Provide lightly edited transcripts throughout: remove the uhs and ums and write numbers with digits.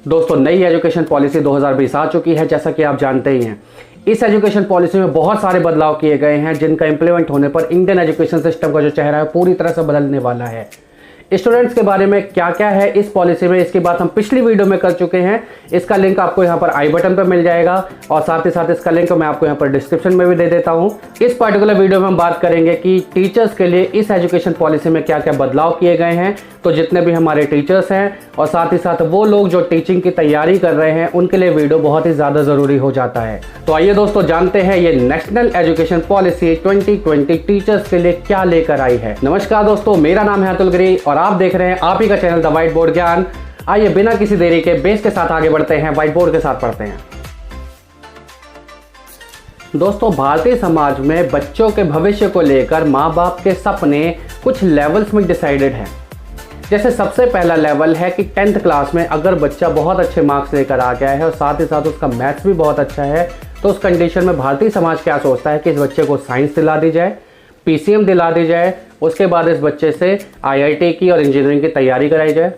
दोस्तों, नई education policy 2020 आ चुकी है। जैसा कि आप जानते ही हैं, इस एजुकेशन पॉलिसी में बहुत सारे बदलाव किए गए हैं, जिनका इंप्लीमेंट होने पर इंडियन एजुकेशन सिस्टम का जो चेहरा है पूरी तरह से बदलने वाला है। स्टूडेंट्स के बारे में क्या क्या है इस पॉलिसी में, इसकी बात हम पिछली वीडियो में कर चुके हैं। इसका लिंक आपको यहाँ पर आई बटन पर मिल जाएगा और साथ ही साथ इसका लिंक मैं आपको यहाँ पर डिस्क्रिप्शन में भी दे देता हूँ। इस पर्टिकुलर वीडियो में हम बात करेंगे कि टीचर्स के लिए इस एजुकेशन पॉलिसी में क्या क्या बदलाव किए गए हैं। तो जितने भी हमारे टीचर्स हैं और साथ ही साथ वो लोग जो टीचिंग की तैयारी कर रहे हैं, उनके लिए वीडियो बहुत ही ज़्यादा ज़रूरी हो जाता है। तो आइए दोस्तों, जानते हैं ये नेशनल एजुकेशन पॉलिसी 2020 टीचर्स के लिए क्या लेकर आई है। नमस्कार दोस्तों, मेरा नाम है अतुल गिरी और आप देख रहे हैं आप ही का चैनल द व्हाइट बोर्ड ज्ञान। आइए बिना किसी देरी के बेस के साथ आगे बढ़ते हैं, व्हाइट बोर्ड के साथ पढ़ते हैं। दोस्तों, भारतीय समाज में बच्चों के भविष्य को लेकर माँ बाप के सपने कुछ लेवल्स में डिसाइडेड हैं। जैसे सबसे पहला लेवल है कि 10th क्लास में अगर बच्चा बहुत अच्छे मार्क्स लेकर आ गया है और साथ ही साथ उसका मैथ्स भी बहुत अच्छा है, तो उस कंडीशन में भारतीय समाज क्या सोचता है कि इस बच्चे को साइंस दिला दी जाए, PCM दिला दी जाए, उसके बाद इस बच्चे से IIT की और इंजीनियरिंग की तैयारी कराई जाए।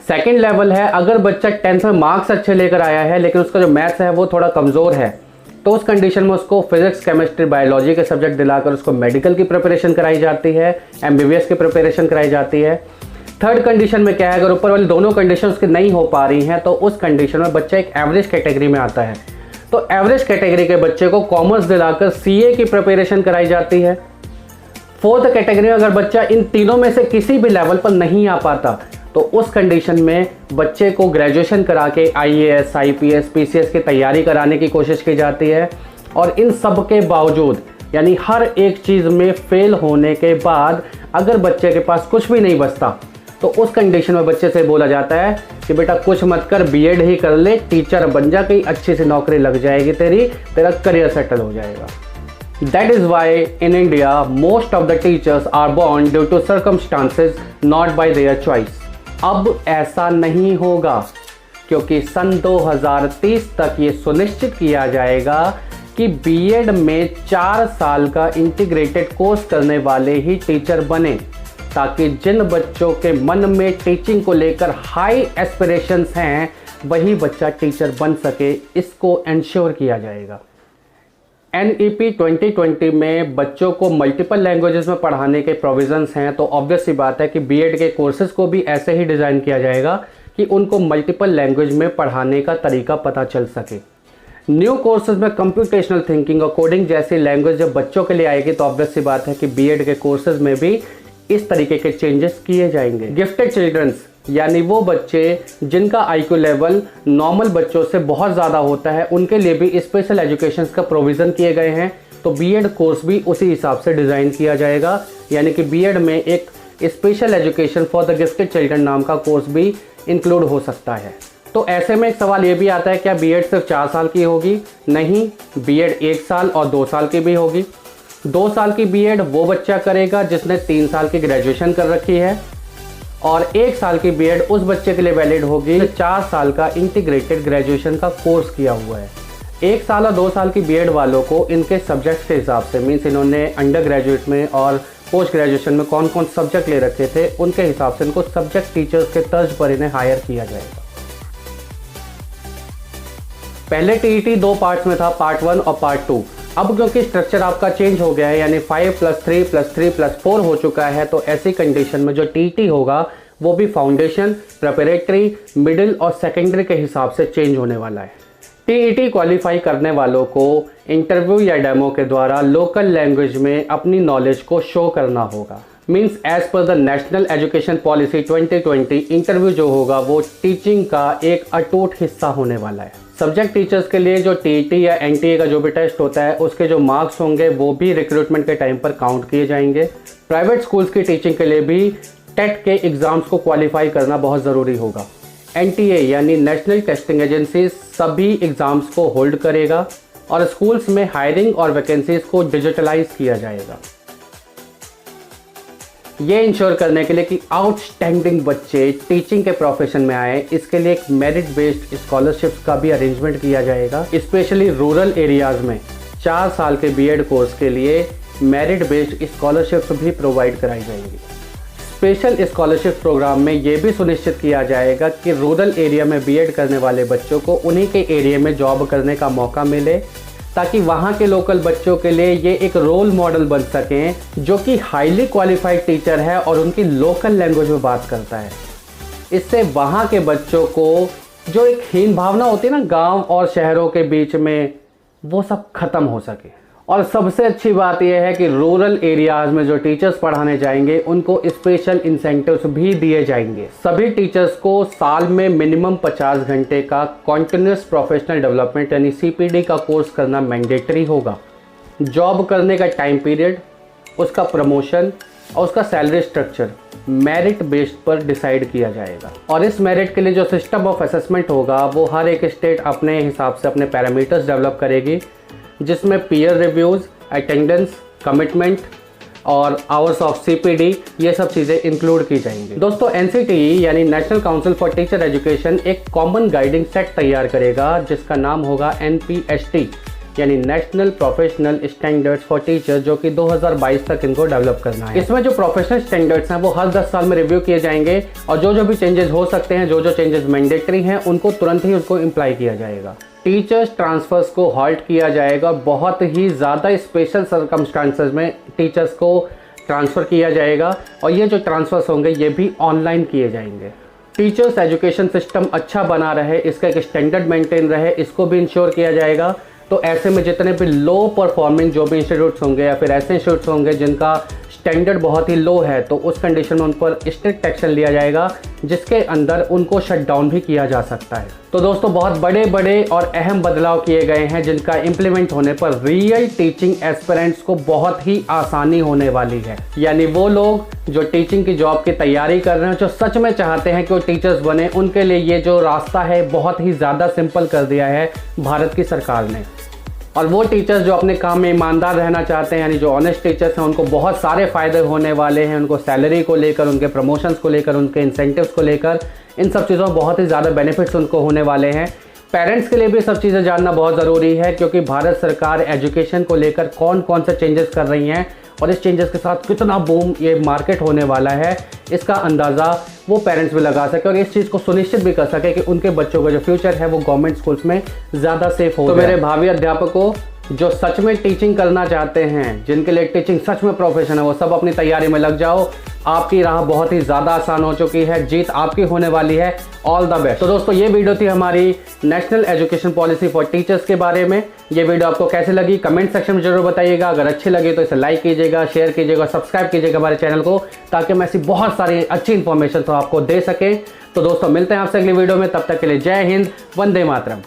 सेकेंड लेवल है, अगर बच्चा 10th में मार्क्स अच्छे लेकर आया है लेकिन उसका जो मैथ्स है वो थोड़ा कमज़ोर है, तो उस कंडीशन में उसको फिजिक्स, केमिस्ट्री, बायोलॉजी के सब्जेक्ट दिलाकर उसको मेडिकल की प्रिपरेशन कराई जाती है, MBBS की प्रिपरेशन कराई जाती है। थर्ड कंडीशन में क्या है, अगर ऊपर वाली दोनों कंडीशन उसकी नहीं हो पा रही हैं तो उस कंडीशन में बच्चा एक एवरेज कैटेगरी में आता है, तो एवरेज कैटेगरी के बच्चे को कॉमर्स दिलाकर CA की प्रिपरेशन कराई जाती है। फोर्थ कैटेगरी में अगर बच्चा इन तीनों में से किसी भी लेवल पर नहीं आ पाता, तो उस कंडीशन में बच्चे को ग्रेजुएशन करा के IAS, IPS, PCS की तैयारी कराने की कोशिश की जाती है। और इन सब के बावजूद, यानी हर एक चीज़ में फेल होने के बाद अगर बच्चे के पास कुछ भी नहीं बचता, तो उस कंडीशन में बच्चे से बोला जाता है कि बेटा कुछ मत कर, BEd ही कर ले, टीचर बन जा, कहीं अच्छी सी नौकरी लग जाएगी तेरा करियर सेटल हो जाएगा। That is why in India most of the teachers are born due to circumstances, not by their choice. अब ऐसा नहीं होगा, क्योंकि सन 2030 तक ये सुनिश्चित किया जाएगा कि BEd में 4 साल का इंटीग्रेटेड कोर्स करने वाले ही टीचर बने, ताकि जिन बच्चों के मन में टीचिंग को लेकर हाई एस्पिरेशंस हैं वही बच्चा टीचर बन सके, इसको इंश्योर किया जाएगा। NEP 2020 में बच्चों को मल्टीपल लैंग्वेजेस में पढ़ाने के प्रोविजंस हैं, तो ऑब्वियस सी बात है कि BEd के कोर्सेज को भी ऐसे ही डिज़ाइन किया जाएगा कि उनको मल्टीपल लैंग्वेज में पढ़ाने का तरीका पता चल सके। न्यू कोर्सेज में कंप्यूटेशनल थिंकिंग और कोडिंग जैसी लैंग्वेज जब बच्चों के लिए आएगी, तो ऑब्वियस सी बात है कि BEd के कोर्सेज में भी इस तरीके के चेंजेस किए जाएंगे। गिफ्टेड चिल्ड्रंस, यानी वो बच्चे जिनका IQ लेवल नॉर्मल बच्चों से बहुत ज़्यादा होता है, उनके लिए भी स्पेशल एजुकेशन का प्रोविज़न किए गए हैं, तो BEd कोर्स भी उसी हिसाब से डिज़ाइन किया जाएगा। यानी कि BEd में एक special education for the gifted children नाम का कोर्स भी इंक्लूड हो सकता है। तो ऐसे में एक सवाल ये भी आता है, क्या BEd सिर्फ 4 साल की होगी? नहीं, BEd 1 साल और 2 साल की भी होगी। 2 साल की BEd वो बच्चा करेगा जिसने 3 साल की ग्रेजुएशन कर रखी है, और 1 साल की BEd उस बच्चे के लिए वैलिड होगी जो 4 साल का इंटीग्रेटेड ग्रेजुएशन का कोर्स किया हुआ है। 1 साल और 2 साल की BEd वालों को इनके सब्जेक्ट्स के हिसाब से, मीन्स इन्होंने अंडर ग्रेजुएट में और पोस्ट ग्रेजुएशन में कौन कौन सब्जेक्ट ले रखे थे, उनके हिसाब से इनको सब्जेक्ट टीचर्स के तर्ज पर इन्हें हायर किया जाएगा। पहले TET 2 पार्ट्स में था, पार्ट 1 और पार्ट 2। अब क्योंकि स्ट्रक्चर आपका चेंज हो गया है, यानी 5+3+3+4 हो चुका है, तो ऐसी कंडीशन में जो TET होगा वो भी फाउंडेशन, प्रिपरेटरी, मिडिल और सेकेंडरी के हिसाब से चेंज होने वाला है। TET क्वालिफाई करने वालों को इंटरव्यू या डेमो के द्वारा लोकल लैंग्वेज में अपनी नॉलेज को शो करना होगा। Means as per the national education policy 2020 interview जो होगा वो टीचिंग का एक अटूट हिस्सा होने वाला है। सब्जेक्ट टीचर्स के लिए जो TET या NTA का जो भी टेस्ट होता है, उसके जो मार्क्स होंगे वो भी रिक्रूटमेंट के टाइम पर काउंट किए जाएंगे। प्राइवेट स्कूल्स की टीचिंग के लिए भी टेट के एग्ज़ाम्स को क्वालिफाई करना बहुत ज़रूरी होगा। NTA यानी नेशनल टेस्टिंग एजेंसी सभी एग्ज़ाम्स को होल्ड करेगा और स्कूल्स में हायरिंग और वैकेंसीज को डिजिटलाइज किया जाएगा। ये इंश्योर करने के लिए कि आउटस्टैंडिंग बच्चे टीचिंग के प्रोफेशन में आए, इसके लिए एक मेरिट बेस्ड स्कॉलरशिप्स का भी अरेंजमेंट किया जाएगा। स्पेशली रूरल एरियाज़ में 4 साल के BEd कोर्स के लिए मेरिट बेस्ड स्कॉलरशिप्स भी प्रोवाइड कराई जाएंगी। स्पेशल स्कॉलरशिप प्रोग्राम में ये भी सुनिश्चित किया जाएगा कि रूरल एरिया में बीएड करने वाले बच्चों को उन्हीं के एरिया में जॉब करने का मौका मिले, ताकि वहाँ के लोकल बच्चों के लिए ये एक रोल मॉडल बन सकें जो कि हाईली क्वालिफाइड टीचर है और उनकी लोकल लैंग्वेज में बात करता है। इससे वहाँ के बच्चों को जो एक हीन भावना होती है ना गांव और शहरों के बीच में, वो सब खत्म हो सके। और सबसे अच्छी बात यह है कि रूरल एरियाज में जो टीचर्स पढ़ाने जाएंगे उनको स्पेशल इंसेंटिव्स भी दिए जाएंगे। सभी टीचर्स को साल में मिनिमम 50 घंटे का कॉन्टिन्यूस प्रोफेशनल डेवलपमेंट यानी CPD का कोर्स करना मैंडेटरी होगा। जॉब करने का टाइम पीरियड, उसका प्रमोशन और उसका सैलरी स्ट्रक्चर मेरिट बेस्ड पर डिसाइड किया जाएगा। और इस मेरिट के लिए जो सिस्टम ऑफ असेसमेंट होगा वो हर एक स्टेट अपने हिसाब से अपने पैरामीटर्स डेवलप करेगी, जिसमें पीयर रिव्यूज़, अटेंडेंस, कमिटमेंट और आवर्स ऑफ CPD ये सब चीज़ें इंक्लूड की जाएंगी। दोस्तों NCTE यानी national council for teacher education एक कॉमन गाइडिंग सेट तैयार करेगा जिसका नाम होगा NPST यानी national professional standards for teacher, जो कि 2022 तक इनको डेवलप करना है। इसमें जो प्रोफेशनल स्टैंडर्ड्स हैं वो हर 10 साल में रिव्यू किए जाएंगे और जो भी चेंजेस हो सकते हैं, जो चेंजेस मैंडेटरी हैं, उनको तुरंत ही उसको इम्प्लाई किया जाएगा। टीचर्स ट्रांसफर्स को हॉल्ट किया जाएगा। बहुत ही ज़्यादा स्पेशल सर्कमस्टांसेस में टीचर्स को ट्रांसफ़र किया जाएगा और ये जो ट्रांसफ़र्स होंगे ये भी ऑनलाइन किए जाएंगे। टीचर्स एजुकेशन सिस्टम अच्छा बना रहे, इसका एक स्टैंडर्ड मेंटेन रहे, इसको भी इंश्योर किया जाएगा। तो ऐसे में जितने भी लो परफॉर्मिंग जो भी इंस्टीट्यूट्स होंगे या फिर ऐसे इंस्टीट्यूट्स होंगे जिनका स्टैंडर्ड बहुत ही लो है, तो उस कंडीशन में उन पर स्ट्रिक्ट एक्शन लिया जाएगा, जिसके अंदर उनको शट डाउन भी किया जा सकता है। तो दोस्तों बहुत बड़े बड़े और अहम बदलाव किए गए हैं जिनका इम्प्लीमेंट होने पर रियल टीचिंग एस्पिरेंट्स को बहुत ही आसानी होने वाली है। यानी वो लोग जो टीचिंग की जॉब की तैयारी कर रहे हैं, जो सच में चाहते हैं कि वो टीचर्स बने, उनके लिए ये जो रास्ता है बहुत ही ज़्यादा सिंपल कर दिया है भारत की सरकार ने। और वो टीचर्स जो अपने काम में ईमानदार रहना चाहते हैं, यानी जो ऑनेस्ट टीचर्स हैं, उनको बहुत सारे फ़ायदे होने वाले हैं। उनको सैलरी को लेकर, उनके प्रमोशंस को लेकर, उनके इंसेंटिव्स को लेकर, इन सब चीज़ों में बहुत ही ज़्यादा बेनिफिट्स उनको होने वाले हैं। पेरेंट्स के लिए भी सब चीज़ें जानना बहुत ज़रूरी है, क्योंकि भारत सरकार एजुकेशन को लेकर कौन कौन से चेंजेस कर रही हैं और इस चेंजेस के साथ कितना बूम ये मार्केट होने वाला है, इसका अंदाज़ा वो पेरेंट्स भी लगा सके और इस चीज़ को सुनिश्चित भी कर सके कि उनके बच्चों का जो फ्यूचर है वो गवर्नमेंट स्कूल्स में ज़्यादा सेफ हो। तो मेरे भावी अध्यापकों जो सच में टीचिंग करना चाहते हैं, जिनके लिए टीचिंग सच में प्रोफेशन है, वो सब अपनी तैयारी में लग जाओ। आपकी राह बहुत ही ज़्यादा आसान हो चुकी है, जीत आपकी होने वाली है। All the best. तो दोस्तों ये वीडियो थी हमारी national education policy for teachers के बारे में। ये वीडियो आपको कैसे लगी कमेंट सेक्शन में जरूर बताइएगा। अगर अच्छी लगी तो इसे लाइक कीजिएगा, शेयर कीजिएगा, सब्सक्राइब कीजिएगा हमारे चैनल को, ताकि मैं ऐसी बहुत सारी अच्छी इन्फॉर्मेशन तो आपको दे सकें। तो दोस्तों मिलते हैं आपसे अगली वीडियो में, तब तक के लिए जय हिंद, वंदे मातरम।